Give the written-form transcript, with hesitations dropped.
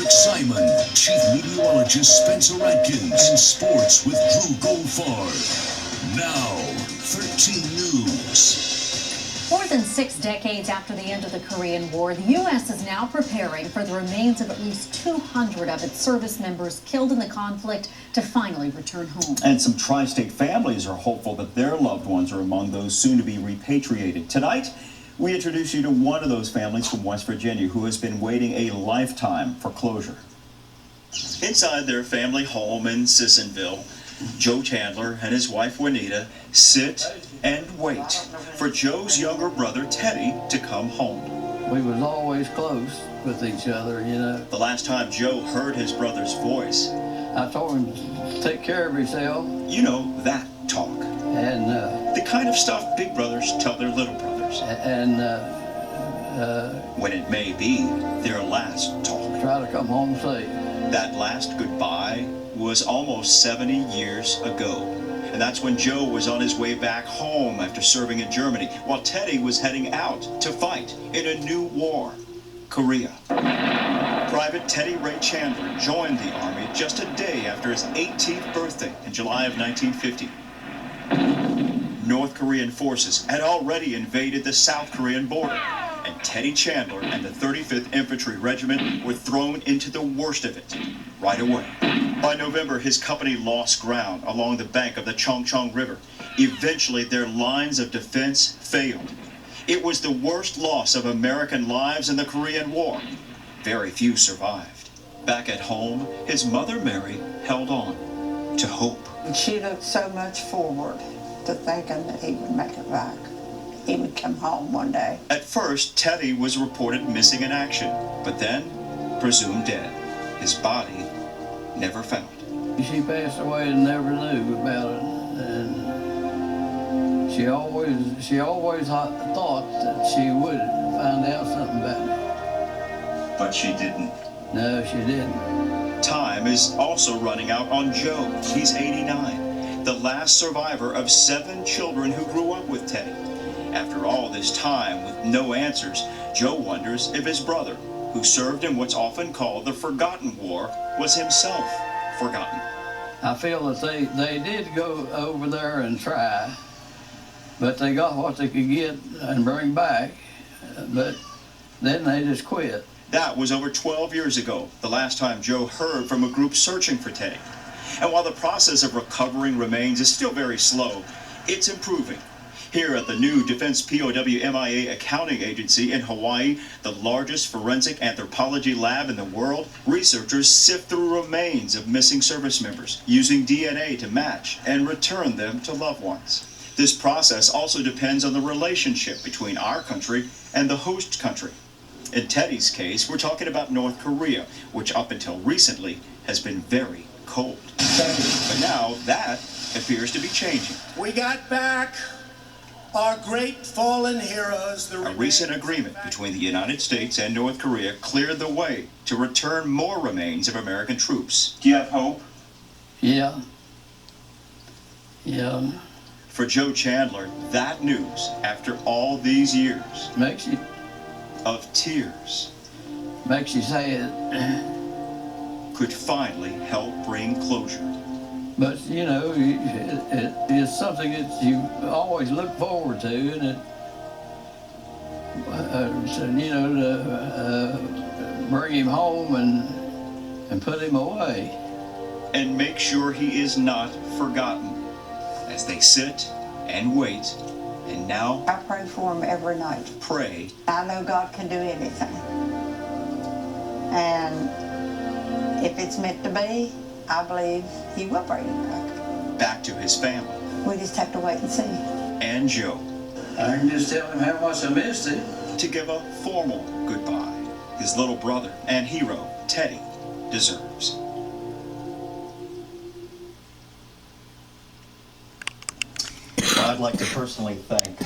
Simon, Chief Meteorologist Spencer Atkins, and Sports with Drew Goldfarb. Now, 13 News. More than 6 decades after the end of the Korean War, the U.S. is now preparing for the remains of at least 200 of its service members killed in the conflict to finally return home. And some tri-state families are hopeful that their loved ones are among those soon to be repatriated. Tonight, we introduce you to one of those families from West Virginia who has been waiting a lifetime for closure. Inside their family home in Sissonville, Joe Chandler and his wife Juanita sit and wait for Joe's younger brother Teddy to come home. We was always close with each other, you know. The last time Joe heard his brother's voice, I told him to take care of himself. You know, that talk. And the kind of stuff big brothers tell their little brothers. And when it may be their last talk. Try to come home safe. That last goodbye was almost 70 years ago. And that's when Joe was on his way back home after serving in Germany, while Teddy was heading out to fight in a new war, Korea. Private Teddy Ray Chandler joined the Army just a day after his 18th birthday in July of 1950. North Korean forces had already invaded the South Korean border, and Teddy Chandler and the 35th Infantry Regiment were thrown into the worst of it right away. By November, his company lost ground along the bank of the Chongchong River. Eventually, their lines of defense failed. It was the worst loss of American lives in the Korean War. Very few survived. Back at home, his mother, Mary, held on to hope. She looked so much forward to thinking that he would make it back. He would come home one day. At first, Teddy was reported missing in action, but then presumed dead. His body never found. She passed away and never knew about it. And she always thought that she would find out something about it. But she didn't. No, she didn't. Time is also running out on Joe. He's 89, the last survivor of 7 children who grew up with Teddy. After all this time with no answers, Joe wonders if his brother, who served in what's often called the Forgotten War, was himself forgotten. I feel that they did go over there and try, but they got what they could get and bring back, but then they just quit. That was over 12 years ago, the last time Joe heard from a group searching for Teddy. And while the process of recovering remains is still very slow, it's improving. Here at the new Defense POW MIA Accounting Agency in Hawaii, the largest forensic anthropology lab in the world, researchers sift through remains of missing service members, using DNA to match and return them to loved ones. This process also depends on the relationship between our country and the host country. In Teddy's case, we're talking about North Korea, which up until recently has been very cold. But now that appears to be changing. We got back our great fallen heroes. A recent agreement between the United States and North Korea cleared the way to return more remains of American troops. Do you have hope? Yeah. Yeah. For Joe Chandler, that news, after all these years, Makes you of tears, sad. could finally help bring closure. But, you know, it is something that you always look forward to, and it, to bring him home and put him away. And make sure he is not forgotten as they sit and wait. And now, I pray for him every night. pray. I know God can do anything. And if it's meant to be, I believe he will bring him Back to his family. back. We just have to wait and see. And Joe. I can just tell him how much I missed him. To give a formal goodbye his little brother and hero, Teddy, deserves. I'd like to personally thank